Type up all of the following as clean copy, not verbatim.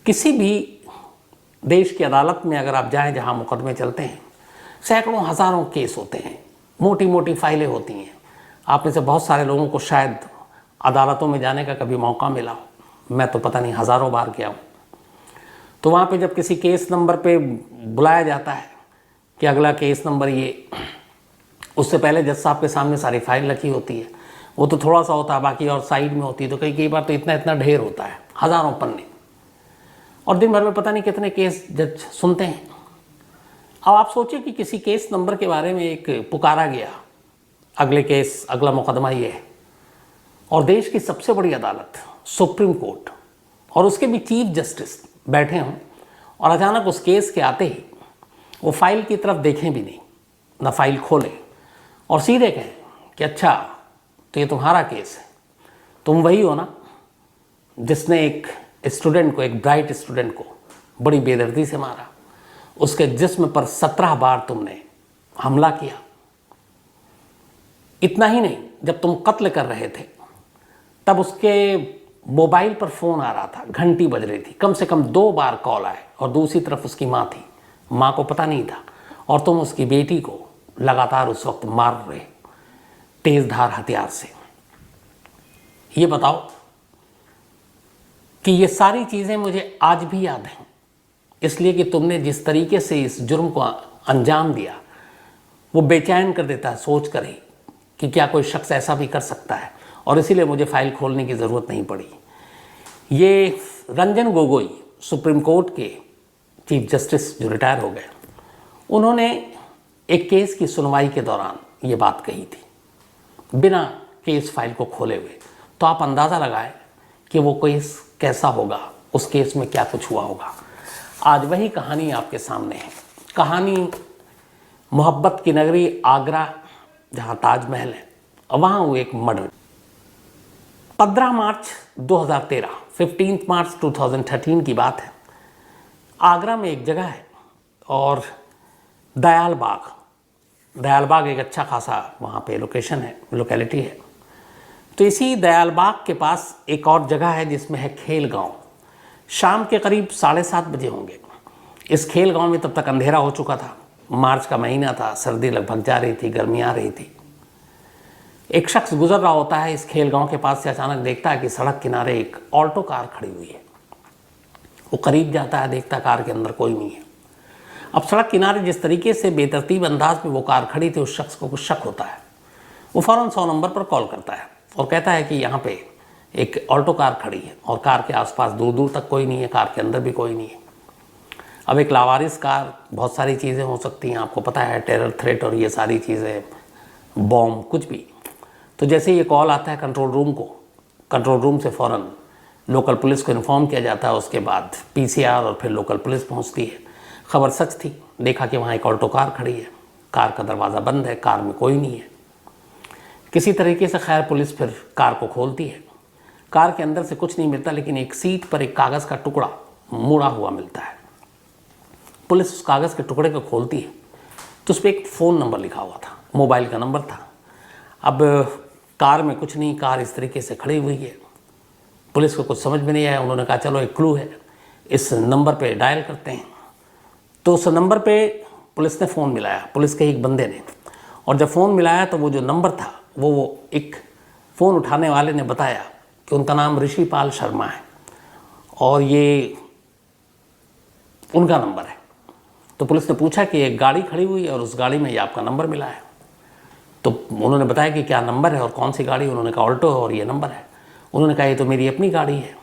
किसी भी देश की अदालत में अगर आप जाएं जहां मुकदमे चलते हैं, सैकड़ों हज़ारों केस होते हैं, मोटी मोटी फाइलें होती हैं। आप में से बहुत सारे लोगों को शायद अदालतों में जाने का कभी मौका मिला हो, मैं तो पता नहीं हज़ारों बार गया हूँ। तो वहाँ पे जब किसी केस नंबर पे बुलाया जाता है कि अगला केस नंबर ये, उससे पहले जज साहब के सामने सारी फाइल रखी होती है। वो तो थोड़ा सा होता है, बाकी और साइड में होती है, तो कई बार तो इतना इतना ढेर होता है, हज़ारों पन्ने, और दिन भर में पता नहीं कितने केस जज सुनते हैं। अब आप सोचिए कि किसी केस नंबर के बारे में एक पुकारा गया, अगले केस, अगला मुकदमा ये है, और देश की सबसे बड़ी अदालत सुप्रीम कोर्ट और उसके भी चीफ जस्टिस बैठे हों, और अचानक उस केस के आते ही वो फाइल की तरफ देखें भी नहीं, ना फाइल खोलें, और सीधे कहें कि अच्छा तो ये तुम्हारा केस है, तुम वही हो ना जिसने एक स्टूडेंट को, एक ब्राइट स्टूडेंट को बड़ी बेदर्दी से मारा, उसके जिस्म पर 17 बार तुमने हमला किया। इतना ही नहीं, जब तुम कत्ल कर रहे थे तब उसके मोबाइल पर फ़ोन आ रहा था, घंटी बज रही थी, कम से कम 2 बार कॉल आए, और दूसरी तरफ उसकी माँ थी, माँ को पता नहीं था, और तुम उसकी बेटी को लगातार उस वक्त मार रहे तेज़धार हथियार से। ये बताओ कि ये सारी चीज़ें मुझे आज भी याद हैं, इसलिए कि तुमने जिस तरीके से इस जुर्म को अंजाम दिया वो बेचैन कर देता है सोच कर ही कि क्या कोई शख्स ऐसा भी कर सकता है, और इसीलिए मुझे फाइल खोलने की ज़रूरत नहीं पड़ी। ये रंजन गोगोई, सुप्रीम कोर्ट के चीफ जस्टिस जो रिटायर हो गए, उन्होंने एक केस की सुनवाई के दौरान ये बात कही थी, बिना केस फाइल को खोले हुए। तो आप अंदाज़ा लगाएं कि वो केस कैसा होगा, उस केस में क्या कुछ हुआ होगा। आज वही कहानी आपके सामने है, कहानी मोहब्बत की नगरी आगरा, जहाँ ताजमहल है, और वहाँ हुए एक मर्डर। 15 मार्च 2013, 15 मार्च 2013 की बात है। आगरा में एक जगह है और दयाल बाग एक अच्छा खासा वहाँ पे लोकेशन है, लोकेलिटी है। तो इसी दयाल बाग के पास एक और जगह है जिसमें है खेल गांव। शाम के करीब 7:30 बजे होंगे। इस खेल गांव में तब तक अंधेरा हो चुका था, मार्च का महीना था, सर्दी लगभग जा रही थी, गर्मी आ रही थी। एक शख्स गुजर रहा होता है इस खेल गांव के पास से, अचानक देखता है कि सड़क किनारे एक ऑल्टो कार खड़ी हुई है। वो करीब जाता है, देखता कार के अंदर कोई नहीं है। अब सड़क किनारे जिस तरीके से बेतरतीब अंदाज में वो कार खड़ी थी, उस शख्स को कुछ शक होता है। वो फ़ौरन 100 नंबर पर कॉल करता है और कहता है कि यहाँ पे एक ऑल्टो कार खड़ी है और कार के आसपास दूर दूर तक कोई नहीं है, कार के अंदर भी कोई नहीं है। अब एक लावारिस कार, बहुत सारी चीज़ें हो सकती हैं, आपको पता है, टेरर थ्रेट और ये सारी चीज़ें, बॉम्ब, कुछ भी। तो जैसे ये कॉल आता है कंट्रोल रूम को, कंट्रोल रूम से फ़ौरन लोकल पुलिस को इन्फॉर्म किया जाता है। उसके बाद पीसीआर और फिर लोकल पुलिस पहुंचती है। खबर सच थी, देखा कि वहाँ एक ऑल्टो कार खड़ी है, कार का दरवाज़ा बंद है, कार में कोई नहीं है। किसी तरीके से खैर पुलिस फिर कार को खोलती है। कार के अंदर से कुछ नहीं मिलता, लेकिन एक सीट पर एक कागज़ का टुकड़ा मुड़ा हुआ मिलता है। पुलिस उस कागज़ के टुकड़े को खोलती है तो उस पर एक फ़ोन नंबर लिखा हुआ था, मोबाइल का नंबर था। अब कार में कुछ नहीं, कार इस तरीके से खड़ी हुई है। पुलिस को कुछ समझ में नहीं आया, उन्होंने कहा चलो एक क्लू है, इस नंबर पे डायल करते हैं। तो उस नंबर पे पुलिस ने फ़ोन मिलाया, पुलिस के एक बंदे ने, और जब फ़ोन मिलाया तो वो जो नंबर था वो एक फ़ोन उठाने वाले ने बताया कि उनका नाम ऋषिपाल शर्मा है और ये उनका नंबर है। तो पुलिस ने पूछा कि एक गाड़ी खड़ी हुई है और उस गाड़ी में ये आपका नंबर मिला है। तो उन्होंने बताया कि क्या नंबर है और कौन सी गाड़ी। उन्होंने कहा ऑल्टो है और ये नंबर है। उन्होंने कहा ये तो मेरी अपनी गाड़ी है।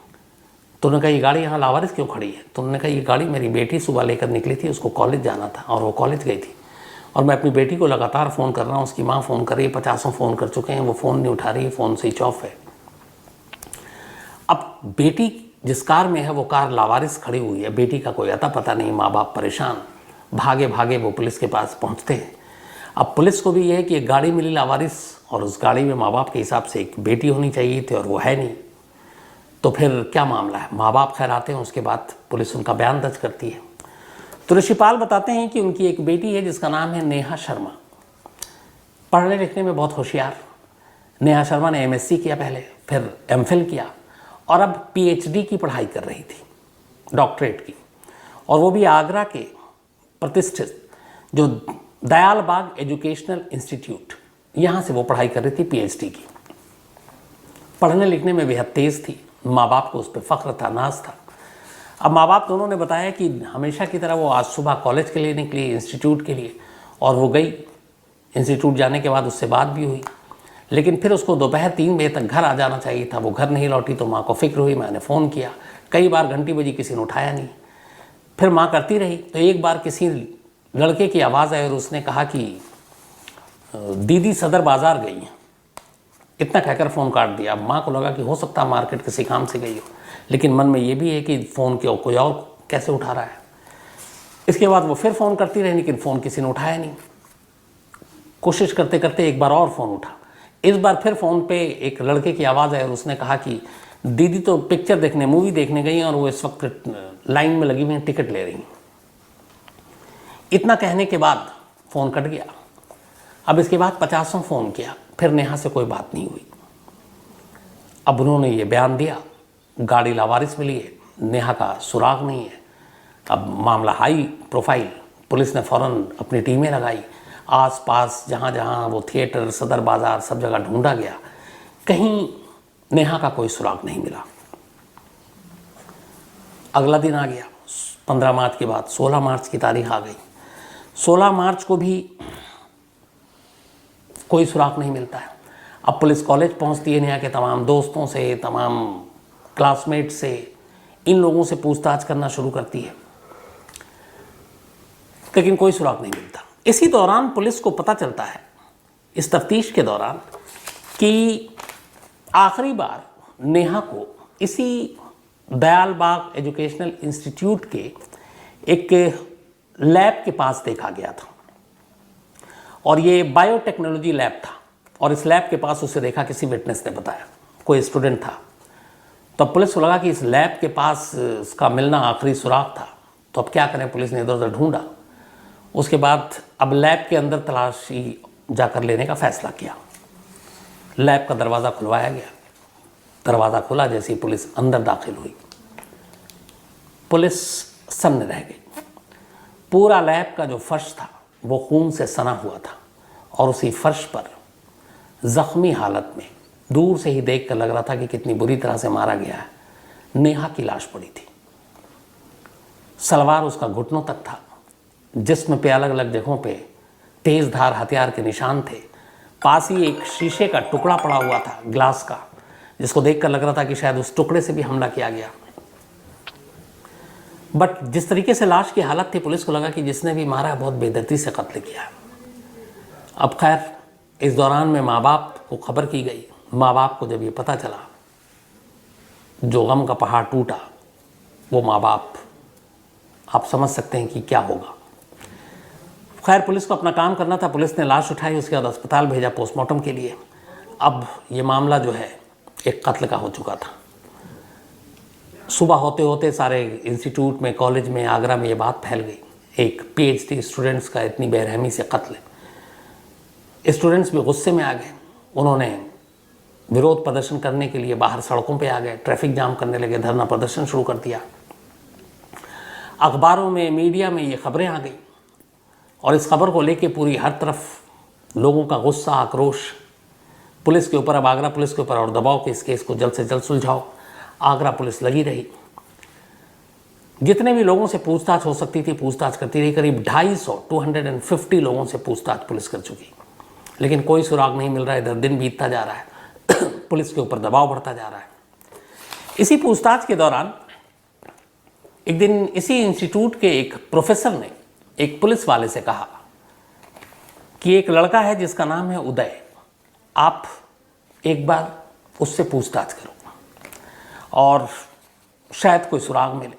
तो उन्होंने कहा ये गाड़ी यहाँ लावारिस क्यों खड़ी है? तो उन्होंने कहा ये गाड़ी मेरी बेटी सुबह लेकर निकली थी, उसको कॉलेज जाना था और वो कॉलेज गई थी, और मैं अपनी बेटी को लगातार फ़ोन कर रहा हूँ, उसकी माँ फ़ोन कर रही है, 50 फ़ोन कर चुके हैं, वो फ़ोन नहीं उठा रही है, फ़ोन स्विच ऑफ है। अब बेटी जिस कार में है वो कार लावारिस खड़ी हुई है, बेटी का कोई अता पता नहीं, माँ बाप परेशान, भागे भागे वो पुलिस के पास पहुँचते हैं। अब पुलिस को भी ये है कि एक गाड़ी मिली लावारिस और उस गाड़ी में माँ बाप के हिसाब से एक बेटी होनी चाहिए थी और वो है नहीं। तो फिर क्या मामला है? माँ बाप खैर आते हैं, उसके बाद पुलिस उनका बयान दर्ज करती है। तो ऋषिपाल बताते हैं कि उनकी एक बेटी है जिसका नाम है नेहा शर्मा, पढ़ने लिखने में बहुत होशियार। नेहा शर्मा ने MSc किया पहले, फिर MPhil किया और अब PhD की पढ़ाई कर रही थी। डॉक्टरेट की, और वो भी आगरा के प्रतिष्ठित जो दयाल बाग एजुकेशनल इंस्टीट्यूट, यहाँ से वो पढ़ाई कर रही थी पीएचडी की। पढ़ने लिखने में बेहद तेज़ थी, माँ बाप को उस पर फ़ख्र था, नाज था। अब माँ बाप दोनों ने बताया कि हमेशा की तरह वो आज सुबह कॉलेज के लिए निकली, इंस्टीट्यूट के लिए, और वो गई। इंस्टीट्यूट जाने के बाद उससे बात भी हुई, लेकिन फिर उसको दोपहर 3 बजे तक घर आ जाना चाहिए था। वो घर नहीं लौटी तो माँ को फिक्र हुई, मैंने फ़ोन किया, कई बार घंटी बजी, किसी ने उठाया नहीं। फिर माँ करती रही, तो एक बार किसी लड़के की आवाज़ आई और उसने कहा कि दीदी सदर बाज़ार गई हैं। इतना कहकर फ़ोन काट दिया। अब माँ को लगा कि हो सकता है मार्केट किसी काम से गई हो, लेकिन मन में ये भी है कि फ़ोन क्यों कोई और कैसे उठा रहा है। इसके बाद वो फिर फ़ोन करती रही, लेकिन फ़ोन किसी ने उठाया नहीं। कोशिश करते करते एक बार और फ़ोन उठा। इस बार फिर फ़ोन पे एक लड़के की आवाज़ आई और उसने कहा कि दीदी तो पिक्चर देखने, मूवी देखने गई हैं और वो इस वक्त लाइन में लगी हुई हैं, टिकट ले रही हैं। इतना कहने के बाद फ़ोन कट गया। अब इसके बाद 50 फ़ोन किया, फिर नेहा से कोई बात नहीं हुई। अब उन्होंने ये बयान दिया, गाड़ी लावारिस मिली है, नेहा का सुराग नहीं है। अब मामला हाई प्रोफाइल, पुलिस ने फ़ौरन अपनी टीमें लगाई। आसपास जहाँ जहाँ वो थिएटर, सदर बाज़ार, सब जगह ढूंढा गया, कहीं नेहा का कोई सुराग नहीं मिला। अगला दिन आ गया, 15 मार्च के बाद 16 मार्च की तारीख आ गई। 16 मार्च को भी कोई सुराग नहीं मिलता है। अब पुलिस कॉलेज पहुंचती है, नेहा के तमाम दोस्तों से, तमाम क्लासमेट से, इन लोगों से पूछताछ करना शुरू करती है, लेकिन कोई सुराग नहीं मिलता। इसी दौरान पुलिस को पता चलता है, इस तफ्तीश के दौरान, कि आखिरी बार नेहा को इसी दयाल बाग एजुकेशनल इंस्टीट्यूट के एक लैब के पास देखा गया था, और ये बायोटेक्नोलॉजी लैब था, और इस लैब के पास उसे देखा, किसी विटनेस ने बताया, कोई स्टूडेंट था। तो पुलिस को लगा कि इस लैब के पास इसका मिलना आखिरी सुराग था, तो अब क्या करें। पुलिस ने इधर उधर ढूंढा, उसके बाद अब लैब के अंदर तलाशी जाकर लेने का फैसला किया। लैब का दरवाज़ा खुलवाया गया। दरवाज़ा खुला, जैसे ही पुलिस अंदर दाखिल हुई, पुलिस सन्न रह गई। पूरा लैब का जो फर्श था वो खून से सना हुआ था, और उसी फर्श पर ज़ख्मी हालत में, दूर से ही देख कर लग रहा था कि कितनी बुरी तरह से मारा गया है, नेहा की लाश पड़ी थी। सलवार उसका घुटनों तक था, जिस्म पे अलग अलग जगहों पे तेज़ धार हथियार के निशान थे। पास ही एक शीशे का टुकड़ा पड़ा हुआ था, ग्लास का, जिसको देखकर लग रहा था कि शायद उस टुकड़े से भी हमला किया गया। बट जिस तरीके से लाश की हालत थी, पुलिस को लगा कि जिसने भी मारा बहुत बेदर्दी से कत्ल किया। अब खैर, इस दौरान में माँ बाप को खबर की गई। माँ बाप को जब ये पता चला, जो गम का पहाड़ टूटा, वो माँ बाप, आप समझ सकते हैं कि क्या होगा। खैर, पुलिस को अपना काम करना था। पुलिस ने लाश उठाई, उसके बाद अस्पताल भेजा पोस्टमार्टम के लिए। अब ये मामला जो है एक कत्ल का हो चुका था। सुबह होते होते सारे इंस्टीट्यूट में, कॉलेज में, आगरा में ये बात फैल गई, एक पीएचडी स्टूडेंट्स का इतनी बेरहमी से कत्ल। स्टूडेंट्स भी गुस्से में आ गए। उन्होंने विरोध प्रदर्शन करने के लिए बाहर सड़कों पे आ गए, ट्रैफिक जाम करने लगे, धरना प्रदर्शन शुरू कर दिया। अखबारों में, मीडिया में ये खबरें आ गई, और इस खबर को लेके पूरी हर तरफ लोगों का गुस्सा, आक्रोश पुलिस के ऊपर, अब आगरा पुलिस के ऊपर, और दबाव के इस केस को जल्द से जल्द सुलझाओ। आगरा पुलिस लगी रही, जितने भी लोगों से पूछताछ हो सकती थी पूछताछ करती रही। करीब 250 लोगों से पूछताछ पुलिस कर चुकी, लेकिन कोई सुराग नहीं मिल रहा है। इधर दिन बीतता जा रहा है, पुलिस के ऊपर दबाव बढ़ता जा रहा है। इसी पूछताछ के दौरान एक दिन इसी इंस्टीट्यूट के एक प्रोफेसर ने एक पुलिस वाले से कहा कि एक लड़का है जिसका नाम है उदय, आप एक बार उससे पूछताछ करो और शायद कोई सुराग मिले।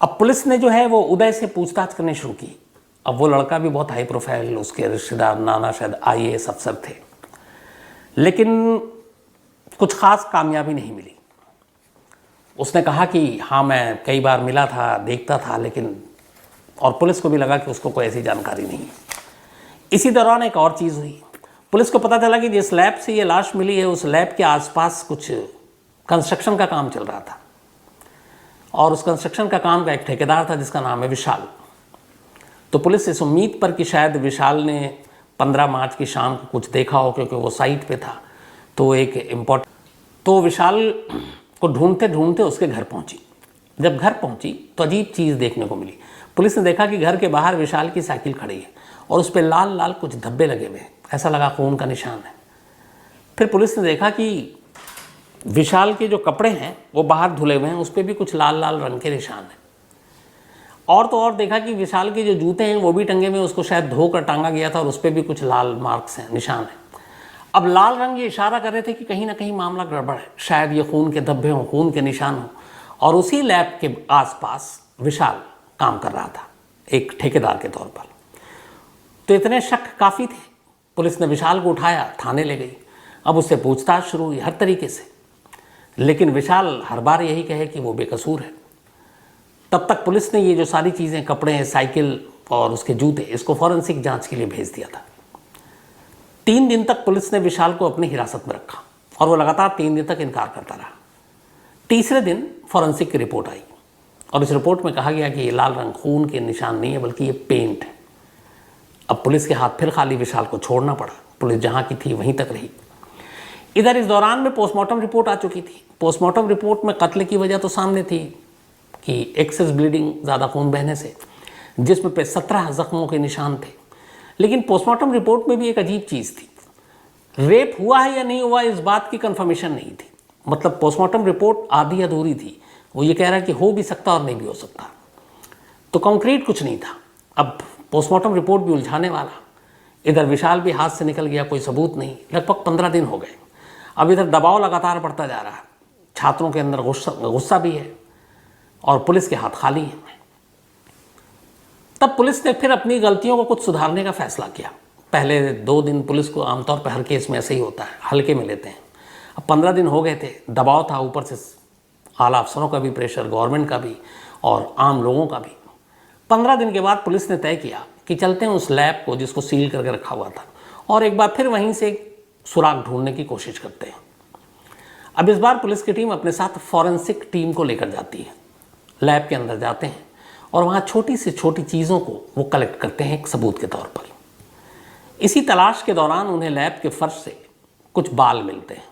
अब पुलिस ने जो है वो उदय से पूछताछ करनी शुरू की। अब वो लड़का भी बहुत हाई प्रोफाइल, उसके रिश्तेदार, नाना शायद आईएएस अफसर थे, लेकिन कुछ खास कामयाबी नहीं मिली। उसने कहा कि हाँ, मैं कई बार मिला था, देखता था, लेकिन, और पुलिस को भी लगा कि उसको कोई ऐसी जानकारी नहीं है। इसी दौरान एक और चीज़ हुई। पुलिस को पता चला कि जिस लैब से ये लाश मिली है, उस लैब के आसपास कुछ कंस्ट्रक्शन का काम चल रहा था, और उस कंस्ट्रक्शन का काम का एक ठेकेदार था जिसका नाम है विशाल। तो पुलिस इस उम्मीद पर कि शायद विशाल ने 15 मार्च की शाम को कुछ देखा हो, क्योंकि वो साइट पे था, तो एक इम्पोर्टेंट, तो विशाल को ढूंढते ढूंढते उसके घर पहुंची। जब घर पहुंची तो अजीब चीज़ देखने को मिली। पुलिस ने देखा कि घर के बाहर विशाल की साइकिल खड़ी है और उस पर लाल लाल कुछ धब्बे लगे हुए हैं, ऐसा लगा खून का निशान है। फिर पुलिस ने देखा कि विशाल के जो कपड़े हैं वो बाहर धुले हुए हैं, उस पर भी कुछ लाल लाल रंग के निशान हैं। और तो और देखा कि विशाल के जो जूते हैं वो भी टंगे हुए, उसको शायद धोकर टांगा गया था और उस पर भी कुछ लाल मार्क्स हैं, निशान हैं। अब लाल रंग ये इशारा कर रहे थे कि कहीं ना कहीं मामला गड़बड़ है, शायद ये खून के धब्बे हों, खून के निशान हों। और उसी लैब के आसपास विशाल काम कर रहा था एक ठेकेदार के तौर पर। तो इतने शक काफ़ी थे। पुलिस ने विशाल को उठाया, थाने ले गई। अब उससे पूछताछ शुरू हुई हर तरीके से, लेकिन विशाल हर बार यही कहे कि वो बेकसूर है। तब तक पुलिस ने ये जो सारी चीज़ें, कपड़े, साइकिल और उसके जूते, इसको फॉरेंसिक जांच के लिए भेज दिया था। 3 दिन तक पुलिस ने विशाल को अपनी हिरासत में रखा और वो लगातार 3 दिन तक इनकार करता रहा। तीसरे दिन फॉरेंसिक की रिपोर्ट आई और इस रिपोर्ट में कहा गया कि ये लाल रंग खून के निशान नहीं है, बल्कि ये पेंट है। अब पुलिस के हाथ फिर खाली, विशाल को छोड़ना पड़ा। पुलिस जहाँ की थी वहीं तक रही। इधर इस दौरान में पोस्टमार्टम रिपोर्ट आ चुकी थी। पोस्टमार्टम रिपोर्ट में कत्ल की वजह तो सामने थी कि एक्सेस ब्लीडिंग, ज़्यादा खून बहने से, जिसमें पे 17 जख्मों के निशान थे। लेकिन पोस्टमार्टम रिपोर्ट में भी एक अजीब चीज़ थी। रेप हुआ है या नहीं हुआ, इस बात की कंफर्मेशन नहीं थी। मतलब पोस्टमार्टम रिपोर्ट आधी अधूरी थी। वो ये कह रहा है कि हो भी सकता और नहीं भी हो सकता, तो कॉन्क्रीट कुछ नहीं था। अब पोस्टमार्टम रिपोर्ट भी उलझाने वाला। इधर विशाल भी हाथ से निकल गया, कोई सबूत नहीं। लगभग 15 दिन हो गए। अब इधर दबाव लगातार बढ़ता जा रहा है, छात्रों के अंदर गुस्सा भी है और पुलिस के हाथ खाली हैं। तब पुलिस ने फिर अपनी गलतियों को कुछ सुधारने का फैसला किया। पहले 2 दिन पुलिस को आमतौर पर हर केस में ऐसे ही होता है, हल्के में लेते हैं। अब 15 दिन हो गए थे, दबाव था ऊपर से आला अफसरों का भी प्रेशर, गवर्नमेंट का भी और आम लोगों का भी। 15 दिन के बाद पुलिस ने तय किया कि चलते हैं उस लैब को जिसको सील करके रखा हुआ था और एक बार फिर वहीं से सुराग ढूंढने की कोशिश करते हैं। अब इस बार पुलिस की टीम अपने साथ फॉरेंसिक टीम को लेकर जाती है। लैब के अंदर जाते हैं और वहाँ छोटी से छोटी चीज़ों को वो कलेक्ट करते हैं एक सबूत के तौर पर। इसी तलाश के दौरान उन्हें लैब के फर्श से कुछ बाल मिलते हैं।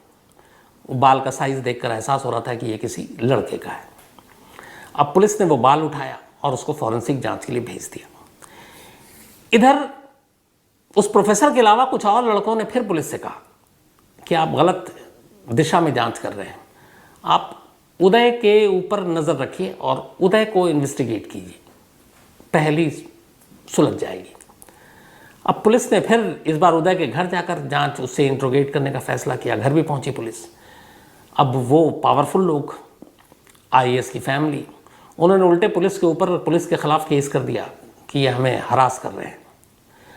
बाल का साइज़ देखकर एहसास हो रहा था कि ये किसी लड़के का है। अब पुलिस ने वो बाल उठाया और उसको फॉरेंसिक जांच के लिए भेज दिया। इधर उस प्रोफेसर के अलावा कुछ और लड़कों ने फिर पुलिस से कहा कि आप गलत दिशा में जांच कर रहे हैं, आप उदय के ऊपर नज़र रखिए और उदय को इन्वेस्टिगेट कीजिए, पहली सुलझ जाएगी। अब पुलिस ने फिर इस बार उदय के घर जाकर जांच, उससे इंट्रोगेट करने का फैसला किया। घर भी पहुंची पुलिस। अब वो पावरफुल लोग, आईएएस की फैमिली, उन्होंने उल्टे पुलिस के ऊपर, पुलिस के खिलाफ केस कर दिया कि ये हमें हरास कर रहे हैं।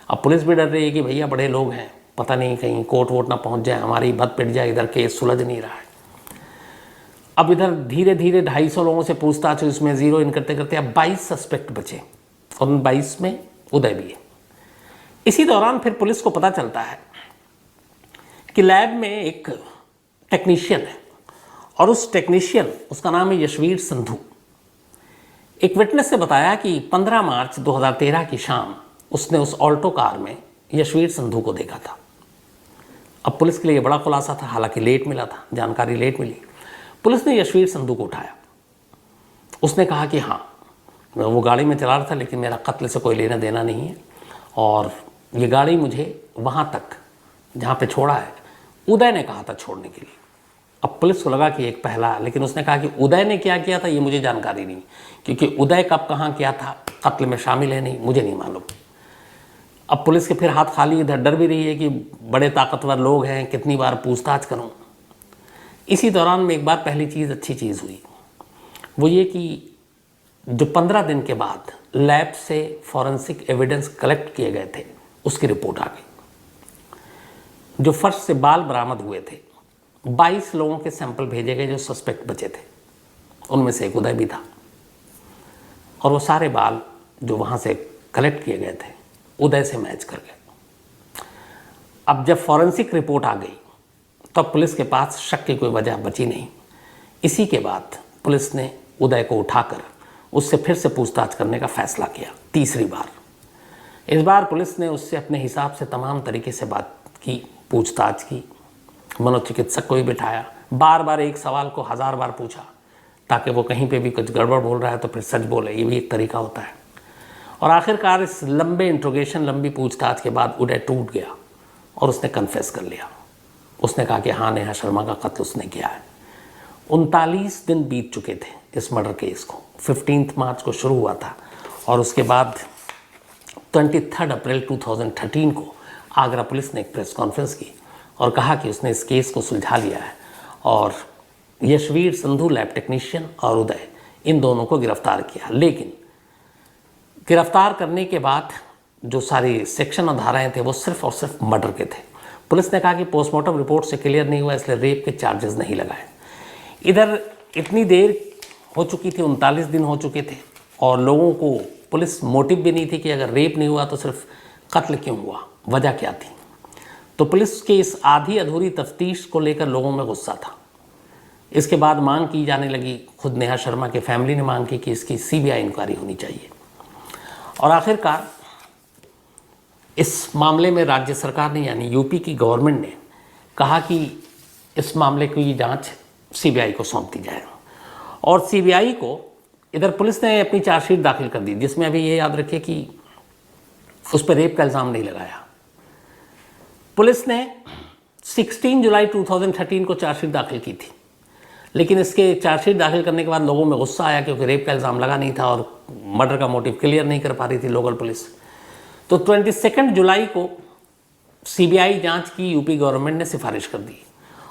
अब पुलिस भी डर रही है कि भैया बड़े लोग हैं, पता नहीं कहीं कोर्ट वोट ना पहुंच जाए, हमारी बद पिट जाए, इधर केस सुलझ नहीं रहा है। अब इधर धीरे धीरे 250 लोगों से पूछताछ, इसमें जीरो इन करते करते अब 22 सस्पेक्ट बचे और उन 22 में उदय भी है। इसी दौरान फिर पुलिस को पता चलता है कि लैब में एक टेक्नीशियन है और उस टेक्नीशियन, उसका नाम है यशवीर संधू। एक विटनेस से बताया कि 15 मार्च 2013 की शाम उसने उस ऑल्टो कार में यशवीर संधू को देखा था। अब पुलिस के लिए बड़ा खुलासा था, हालांकि लेट मिला था, जानकारी लेट मिली। पुलिस ने यशवीर संधू को उठाया। उसने कहा कि हाँ, वो गाड़ी में चला रहा था, लेकिन मेरा कत्ल से कोई लेना देना नहीं है और ये गाड़ी मुझे वहाँ तक जहाँ पे छोड़ा है उदय ने कहा था छोड़ने के लिए। अब पुलिस को लगा कि एक पहला, लेकिन उसने कहा कि उदय ने क्या किया था ये मुझे जानकारी नहीं, क्योंकि उदय कब कहाँ किया था, कत्ल में शामिल है नहीं, मुझे नहीं मालूम। अब पुलिस के फिर हाथ खाली, इधर डर भी रही है कि बड़े ताकतवर लोग हैं, कितनी बार पूछताछ करूं। इसी दौरान में एक बार पहली चीज़, अच्छी चीज़ हुई, वो ये कि जो 15 दिन के बाद लैब से फॉरेंसिक एविडेंस कलेक्ट किए गए थे उसकी रिपोर्ट आ गई। जो फर्श से बाल बरामद हुए थे, 22 लोगों के सैंपल भेजे गए जो सस्पेक्ट बचे थे, उनमें से एक उदय भी था और वो सारे बाल जो वहाँ से कलेक्ट किए गए थे उदय से मैच कर गए। अब जब फॉरेंसिक रिपोर्ट आ गई तब पुलिस के पास शक की कोई वजह बची नहीं। इसी के बाद पुलिस ने उदय को उठाकर उससे फिर से पूछताछ करने का फैसला किया तीसरी बार। इस बार पुलिस ने उससे अपने हिसाब से तमाम तरीके से बात की, पूछताछ की, मनोचिकित्सक को भी बिठाया, बार बार एक सवाल को 1000 बार पूछा ताकि वो कहीं पे भी कुछ गड़बड़ बोल रहा है तो फिर सच बोले, ये भी एक तरीका होता है। और आखिरकार इस लंबे इंट्रोगेशन, लंबी पूछताछ के बाद उदय टूट गया और उसने कन्फेस कर लिया। उसने कहा कि हाँ, नेहा शर्मा का कत्ल उसने किया है। 39 दिन बीत चुके थे इस मर्डर केस को। 15 मार्च को शुरू हुआ था और उसके बाद 23 अप्रैल 2013 को आगरा पुलिस ने एक प्रेस कॉन्फ्रेंस की और कहा कि उसने इस केस को सुलझा लिया है और यशवीर संधू लैब टेक्नीशियन और उदय, इन दोनों को गिरफ्तार किया। लेकिन गिरफ्तार करने के बाद जो सारी सेक्शन और धाराएं थे वो सिर्फ और सिर्फ मर्डर के थे। पुलिस ने कहा कि पोस्टमार्टम रिपोर्ट से क्लियर नहीं हुआ, इसलिए रेप के चार्जेस नहीं लगाए। इधर इतनी देर हो चुकी थी, 39 दिन हो चुके थे और लोगों को पुलिस मोटिव भी नहीं थी कि अगर रेप नहीं हुआ तो सिर्फ कत्ल क्यों हुआ, वजह क्या थी। तो पुलिस के इस आधी अधूरी तफ्तीश को लेकर लोगों में गुस्सा था। इसके बाद मांग की जाने लगी, खुद नेहा शर्मा के फैमिली ने मांग की कि इसकी सीबीआई इंक्वायरी होनी चाहिए। और आखिरकार इस मामले में राज्य सरकार ने यानी यूपी की गवर्नमेंट ने कहा कि इस मामले की जांच सीबीआई को सौंप दी जाए। और सीबीआई को इधर पुलिस ने अपनी चार्जशीट दाखिल कर दी, जिसमें अभी ये याद रखिए कि उस पर रेप का इल्ज़ाम नहीं लगाया। पुलिस ने 16 जुलाई 2013 को चार्जशीट दाखिल की थी, लेकिन इसके चार्जशीट दाखिल करने के बाद लोगों में गुस्सा आया क्योंकि रेप का इल्ज़ाम लगा नहीं था और मर्डर का मोटिव क्लियर नहीं कर पा रही थी लोकल पुलिस। तो 22 जुलाई को सीबीआई जांच की यूपी गवर्नमेंट ने सिफारिश कर दी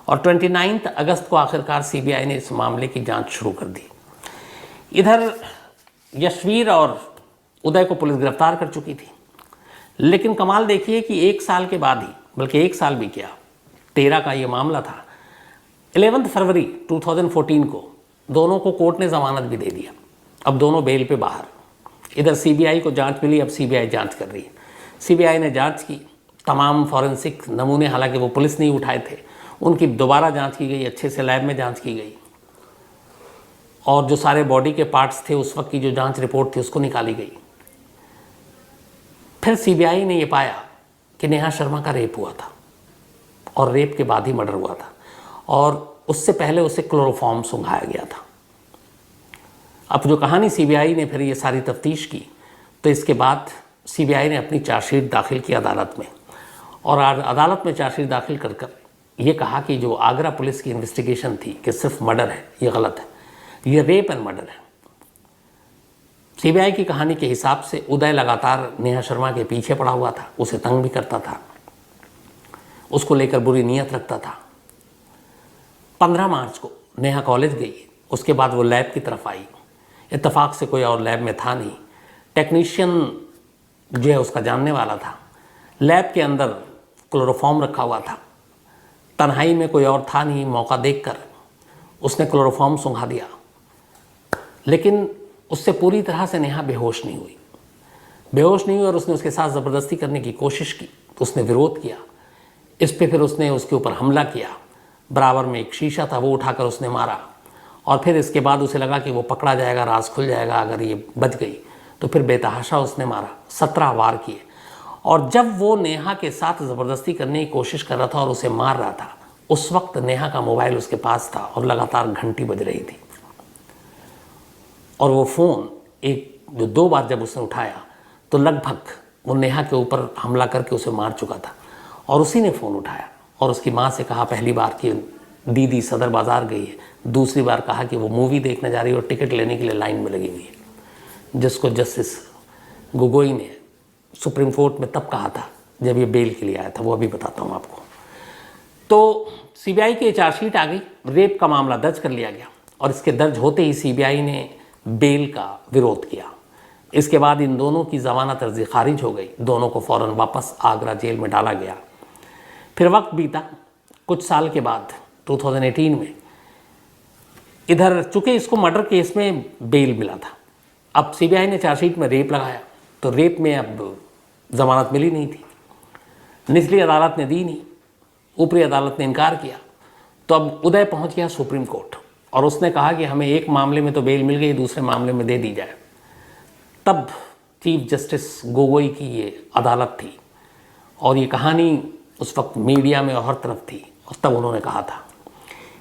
और 29 अगस्त को आखिरकार सीबीआई ने इस मामले की जांच शुरू कर दी। इधर यशवीर और उदय को पुलिस गिरफ्तार कर चुकी थी, लेकिन कमाल देखिए कि 1 साल के बाद ही, बल्कि 1 साल भी क्या, 13 का ये मामला था, 11 फरवरी 2014 को दोनों को कोर्ट ने ज़मानत भी दे दिया। अब दोनों बेल पे बाहर। इधर सीबीआई को जांच मिली, अब सीबीआई जांच कर रही है। सीबीआई ने जांच की, तमाम फॉरेंसिक नमूने, हालांकि वो पुलिस नहीं उठाए थे, उनकी दोबारा जांच की गई, अच्छे से लैब में जांच की गई और जो सारे बॉडी के पार्ट्स थे उस वक्त की जो जांच रिपोर्ट थी उसको निकाली गई। फिर सीबीआई ने ये पाया कि नेहा शर्मा का रेप हुआ था और रेप के बाद ही मर्डर हुआ था और उससे पहले उसे क्लोरोफॉर्म सुंघाया गया था। अब जो कहानी सीबीआई ने फिर ये सारी तफ्तीश की, तो इसके बाद सीबीआई ने अपनी चार्जशीट दाखिल की अदालत में और अदालत में चार्जशीट दाखिल कर कर ये कहा कि जो आगरा पुलिस की इन्वेस्टिगेशन थी कि सिर्फ मर्डर है, ये गलत है, ये रेप एंड मर्डर है। सीबीआई की कहानी के हिसाब से उदय लगातार नेहा शर्मा के पीछे पड़ा हुआ था, उसे तंग भी करता था, उसको लेकर बुरी नीयत रखता था। 15 मार्च को नेहा कॉलेज गई, उसके बाद वो लैब की तरफ आई। इत्तेफाक से कोई और लैब में था नहीं, टेक्नीशियन जो है उसका जानने वाला था। लैब के अंदर क्लोरोफॉर्म रखा हुआ था, तन्हाई में कोई और था नहीं, मौका देखकर उसने क्लोरोफॉर्म सुंघा दिया, लेकिन उससे पूरी तरह से नेहा बेहोश नहीं हुई। बेहोश नहीं हुई और उसने उसके साथ ज़बरदस्ती करने की कोशिश की, तो उसने विरोध किया। इस पे फिर उसने उसके ऊपर हमला किया। बराबर में एक शीशा था, वो उठाकर उसने मारा और फिर इसके बाद उसे लगा कि वो पकड़ा जाएगा, राज खुल जाएगा अगर ये बच गई, तो फिर बेतहाशा उसने मारा। 17 वार किए और जब वो नेहा के साथ ज़बरदस्ती करने की कोशिश कर रहा था और उसे मार रहा था, उस वक्त नेहा का मोबाइल उसके पास था और लगातार घंटी बज रही थी और वो फ़ोन एक जो 2 बार जब उसने उठाया तो लगभग वो नेहा के ऊपर हमला करके उसे मार चुका था और उसी ने फ़ोन उठाया और उसकी माँ से कहा पहली बार कि दीदी सदर बाज़ार गई है, दूसरी बार कहा कि वो मूवी देखने जा रही है और टिकट लेने के लिए लाइन में लगी हुई है, जिसको जस्टिस गोगोई ने सुप्रीम कोर्ट में तब कहा था जब ये बेल के लिए आया था, वो अभी बताता हूँ आपको। तो सीबीआई की चार्जशीट आ गई, रेप का मामला दर्ज कर लिया गया और इसके दर्ज होते ही सीबीआई ने बेल का विरोध किया। इसके बाद इन दोनों की ज़मानत अर्जी खारिज हो गई, दोनों को फ़ौरन वापस आगरा जेल में डाला गया। फिर वक्त बीता, कुछ साल के बाद 2018 में इधर चूँकि इसको मर्डर केस में बेल मिला था, अब सीबीआई ने चार्जशीट में रेप लगाया, तो रेप में अब ज़मानत मिली नहीं थी, निचली अदालत ने दी नहीं, ऊपरी अदालत ने इनकार किया, तो अब उदय पहुंच गया सुप्रीम कोर्ट और उसने कहा कि हमें एक मामले में तो बेल मिल गई, दूसरे मामले में दे दी जाए। तब चीफ जस्टिस गोगोई की ये अदालत थी और ये कहानी उस वक्त मीडिया में और हर तरफ थी, और तब उन्होंने कहा था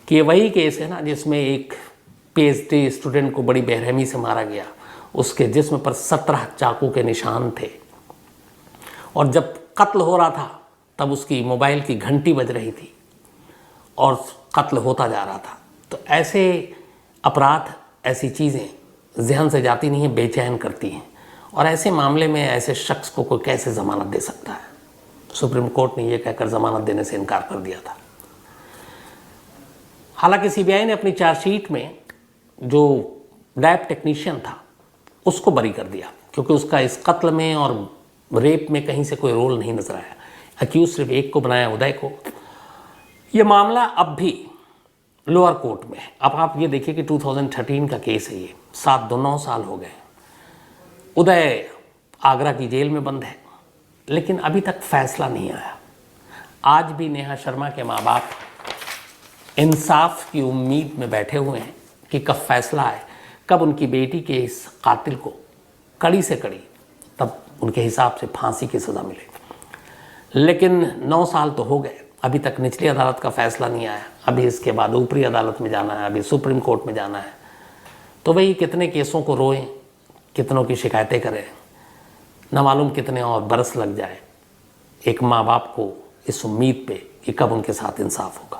कि ये वही केस है ना जिसमें एक पीएचडी स्टूडेंट को बड़ी बेरहमी से मारा गया, उसके जिस्म पर 17 चाकू के निशान थे, और जब कत्ल हो रहा था तब उसकी मोबाइल की घंटी बज रही थी और कत्ल होता जा रहा था। तो ऐसे अपराध, ऐसी चीज़ें जहन से जाती नहीं है, बेचैन करती हैं, और ऐसे मामले में ऐसे शख्स को कोई कैसे ज़मानत दे सकता है। सुप्रीम कोर्ट ने यह कहकर ज़मानत देने से इनकार कर दिया था। हालांकि सीबीआई ने अपनी चार्जशीट में जो लैब टेक्नीशियन था उसको बरी कर दिया, क्योंकि उसका इस कत्ल में और रेप में कहीं से कोई रोल नहीं नजर आया। अक्यूज सिर्फ एक को बनाया, उदय को। यह मामला अब भी लोअर कोर्ट में है। अब आप ये देखिए कि 2013 का केस है, ये 9 साल हो गए। उदय आगरा की जेल में बंद है, लेकिन अभी तक फैसला नहीं आया। आज भी नेहा शर्मा के माँ बाप इंसाफ की उम्मीद में बैठे हुए हैं कि कब फैसला आए, कब उनकी बेटी के इस कातिल को कड़ी से कड़ी, तब उनके हिसाब से फांसी की सज़ा मिले। लेकिन 9 साल तो हो गए, अभी तक निचली अदालत का फैसला नहीं आया। अभी इसके बाद ऊपरी अदालत में जाना है, अभी सुप्रीम कोर्ट में जाना है। तो वही कितने केसों को रोएं, कितनों की शिकायतें करें, न मालूम कितने और बरस लग जाए एक माँ बाप को इस उम्मीद पे कि कब उनके साथ इंसाफ होगा।